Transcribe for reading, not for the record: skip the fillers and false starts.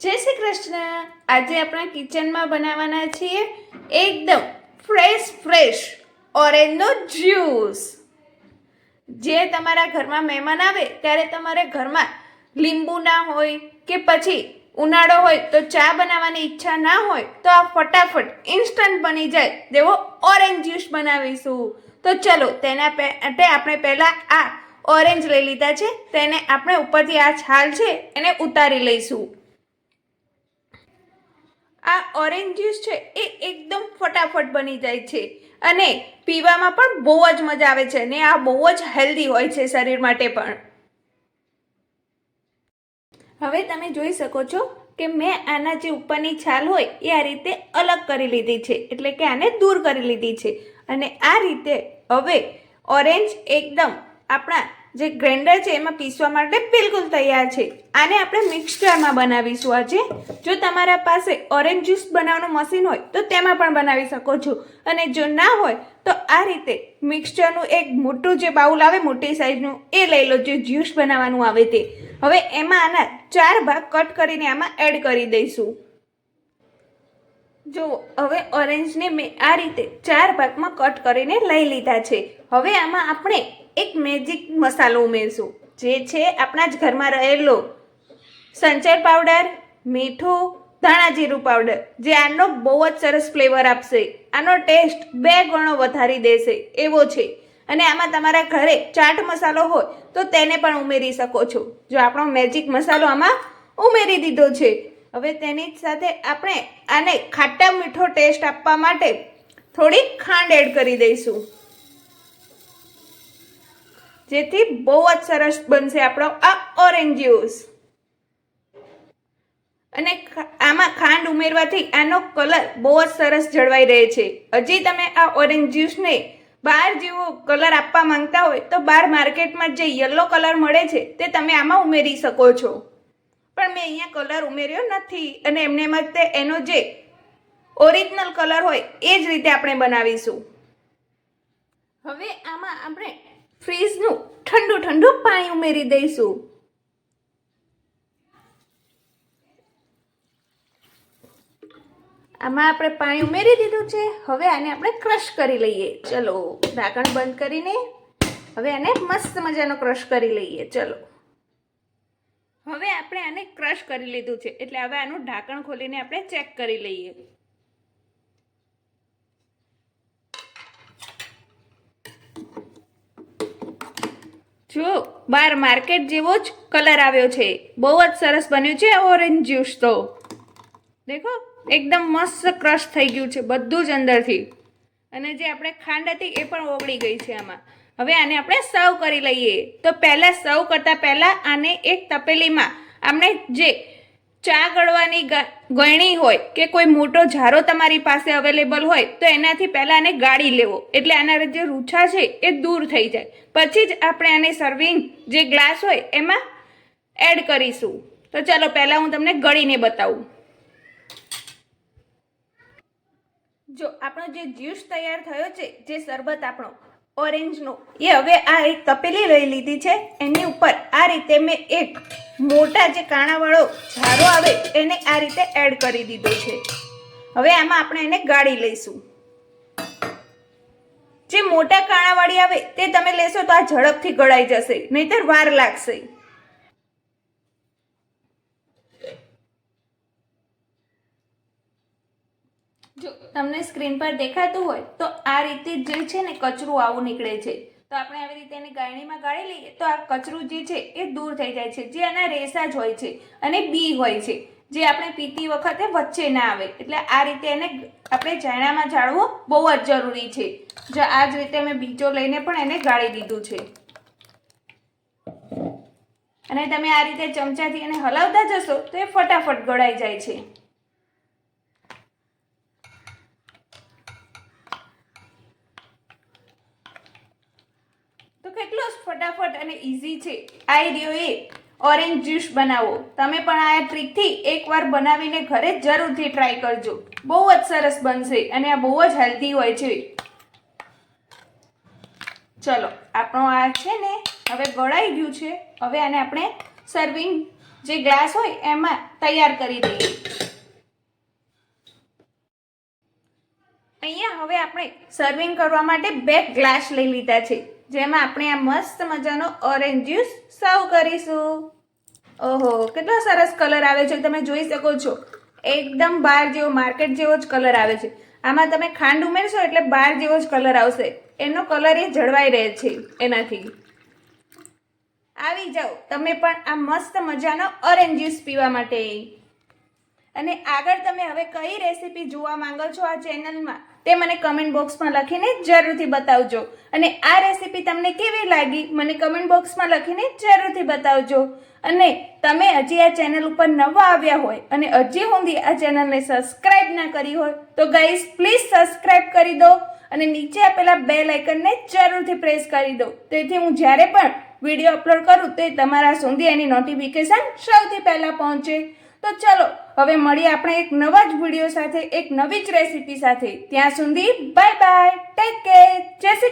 જય શ્રી કૃષ્ણ। આજે આપણા કિચનમાં બનાવવાના છીએ એકદમ ફ્રેશ ઓરેન્જનો જ્યુસ। જે તમારા ઘરમાં મહેમાન આવે ત્યારે તમારે ઘરમાં લીંબુ ના હોય કે પછી ઉનાળો હોય તો ચા બનાવવાની ઈચ્છા ના હોય તો આ ફટાફટ ઇન્સ્ટન્ટ બની જાય તેવો ઓરેન્જ જ્યુસ બનાવીશું। તો ચલો તેના માટે આપણે પહેલાં આ ઓરેન્જ લઈ લીધા છે, તેને આપણે ઉપરથી આ છાલ છે એને ઉતારી લઈશું। આ ઓરેન્જ જ્યુસ છે એ એકદમ ફટાફટ બની જાય છે અને પીવામાં પણ બહુ જ મજા આવે છે અને આ બહુ જ હેલ્ધી હોય છે શરીર માટે પણ। હવે તમે જોઈ શકો છો કે મેં આના જે ઉપરની છાલ હોય એ આ રીતે અલગ કરી લીધી છે, એટલે કે આને દૂર કરી લીધી છે અને આ રીતે હવે ઓરેન્જ એકદમ આપણા જે ગ્રાઇન્ડર છે એમાં પીસવા માટે બિલકુલ તૈયાર છે। આને આપણે મિક્સચરમાં બનાવીશું આજે। જો તમારા પાસે ઓરેન્જ જ્યુસ બનાવવાનું મશીન હોય તો તેમાં પણ બનાવી શકો છો અને જો ના હોય તો આ રીતે મિક્સચરનું એક મોટું જે બાઉલ આવે મોટી સાઈઝનું એ લઈ લો, જે જ્યુસ બનાવવાનું આવે તે। હવે એમાં આના 4 ભાગ કટ કરીને આમાં એડ કરી દઈશું। જો હવે ઓરેન્જને મેં આ રીતે 4 ભાગમાં કટ કરીને લઈ લીધા છે। હવે આમાં આપણે એક મેજિક મસાલો ઉમેરશું, જે છે આપણા જ ઘરમાં રહેલો સંચર પાવડર, મીઠું, ધાણા જીરું પાવડર, જે આનો બહુ જ સરસ ફ્લેવર આપશે, આનો ટેસ્ટ 2 ગણો વધારી દેશે એવો છે। અને આમાં તમારા ઘરે ચાટ મસાલો હોય તો તેને પણ ઉમેરી શકો છો। જો આપણો મેજિક મસાલો આમાં ઉમેરી દીધો છે। હવે તેની સાથે આપણે આને ખાટા મીઠો ટેસ્ટ આપવા માટે થોડી ખાંડ એડ કરી દઈશું, જેથી બહુ જ સરસ બનશે આપણો આ ઓરેન્જ જ્યુસ। અને આમાં ખાંડ ઉમેરવાથી આનો કલર બહુ જ સરસ જળવાઈ રહે છે। હજી તમે આ ઓરેન્જ જ્યુસને બહાર જેવો કલર આપવા માંગતા હોય તો બહાર માર્કેટમાં જે યલો કલર મળે છે તે તમે આમાં ઉમેરી શકો છો, પણ મેં અહીંયા કલર ઉમેર્યો નથી અને એમને માટે એનો જે ઓરિજિનલ કલર હોય એ જ રીતે આપણે બનાવીશું। હવે આમાં આપણે ફ્રીજનું ઠંડુ પાણી ઉમેરી દઈશું। આમાં આપણે પાણી ઉમેરી દીધું છે। હવે આને આપણે ક્રશ કરી લઈએ। ચલો ઢાંકણ બંધ કરીને હવે આને મસ્ત મજાનો ક્રશ કરી લઈએ। ચલો હવે આપણે આને ક્રશ કરી લીધું છે, એટલે હવે આનું ઢાંકણ ખોલીને આપણે ચેક કરી લઈએ। જો બહાર માર્કેટ જેવો જ કલર આવ્યો છે, બહુ જ સરસ બન્યું છે ઓરેન્જ જ્યુસ। તો દેખો એકદમ મસ્ત ક્રશ થઈ ગયું છે બધું જ અંદરથી, અને જે આપણે ખાંડ હતી એ પણ ઓગળી ગઈ છે આમાં। હવે આને આપણે સર્વ કરી લઈએ। તો પહેલાં સર્વ કરતાં પહેલાં આને એક તપેલીમાં આપણે જે ચા ગળવાની ગળણી હોય કે કોઈ મોટો ઝારો તમારી પાસે અવેલેબલ હોય તો એનાથી પહેલાં આને ગાળી લેવો, એટલે આના જે રૂછા છે એ દૂર થઈ જાય। પછી જ આપણે આને સર્વિંગ જે ગ્લાસ હોય એમાં એડ કરીશું। તો ચાલો પહેલાં હું તમને ગળીને બતાવું। જો આપણો જે જ્યુસ તૈયાર થયો છે, જે શરબત આપણો ઓરેન્જનો, એ હવે આ એક તપેલી લઈ લીધી છે, એની ઉપર આ રીતે મેં એક મોટા જે કાણાવાળો ઝારો આવે એને આ રીતે એડ કરી દીધો છે। હવે આમાં આપણે એને ગાળી લઈશું। જે મોટા કાણાવાળી આવે તે તમે લેશો તો આ ઝડપથી ગળાઈ જશે, નહીતર વાર લાગશે। જો તમને સ્ક્રીન પર દેખાતું હોય તો આ રીતે જે છે ને કચરું આવું નીકળે છે, તો આપણે આવી રીતે એને ગાળણીમાં ગાળી લઈએ તો આ કચરું જે છે એ દૂર થઈ જાય છે। જે આના રેસા જ હોય છે અને બી હોય છે, જે આપણે પીતી વખતે વચ્ચે ના આવે, એટલે આ રીતે એને આપણે ચાયણામાં જાળવું બહુ જ જરૂરી છે। જો આ જ રીતે મેં બીજો લઈને પણ એને ગાળી દીધું છે, અને તમે આ રીતે ચમચાથી એને હલાવતા જશો તો એ ફટાફટ ગળાઈ જાય છે। તો કેટલો ફટાફટ અને ઇઝી છે આ રહ્યો એ ઓરેન્જ જ્યુસ બનાવો। તમે પણ આ ટ્રીકથી એકવાર બનાવીને ઘરે જરૂરથી ટ્રાય કરજો, બહુ જ સરસ બનશે અને આ બહુ જ હેલ્ધી હોય છે। ચલો આપણો આ છે ને હવે ગળાઈ ગયું છે। હવે આને આપણે સર્વિંગ જે ગ્લાસ હોય એમાં તૈયાર કરી દઈએ. અહીંયા હવે આપણે સર્વિંગ કરવા માટે 2 ગ્લાસ લઈ લીધા છે, જેમાં આપણે આ મસ્ત મજાનો ઓરેન્જ જ્યુસ સર્વ કરીશું. ઓહો, કેટલો સરસ કલર આવે છે, તમે જોઈ શકો છો. એકદમ બહાર જેવો, માર્કેટ જેવો જ કલર આવે છે. આમાં તમે ખાંડ ઉમેરશો એટલે બહાર જેવો જ કલર આવશે. એનો કલર એ જળવાઈ રહે છે એનાથી. આવી જાઓ તમે પણ આ મસ્ત મજાનો ઓરેન્જ જ્યુસ પીવા માટે. અને આગળ તમે હવે કઈ રેસીપી જોવા માંગો છો આ ચેનલમાં તે મને કમેન્ટ બોક્સમાં લખીને જરૂરથી બતાવજો. અને આ રેસીપી તમને કેવી લાગી મને કમેન્ટ બોક્સમાં લખીને જરૂરથી બતાવજો. અને તમે હજી આ ચેનલ ઉપર નવા આવ્યા હોય અને હજી સુધી આ ચેનલને સબસ્ક્રાઇબ ના કરી હોય તો ગાઈઝ પ્લીઝ સબસ્ક્રાઇબ કરી દો અને નીચે આપેલા બેલ આઇકનને જરૂરથી પ્રેસ કરી દો, તેથી હું જ્યારે પણ વિડીયો અપલોડ કરું તો તમારા સુધી એની નોટિફિકેશન સૌથી પહેલાં પહોંચે. તો ચલો હવે મળીએ આપણે એક નવા જ વિડીયો સાથે, એક નવી જ રેસીપી સાથે. ત્યાં સુધી બાય બાય, ટેક કેર, જય શ્રી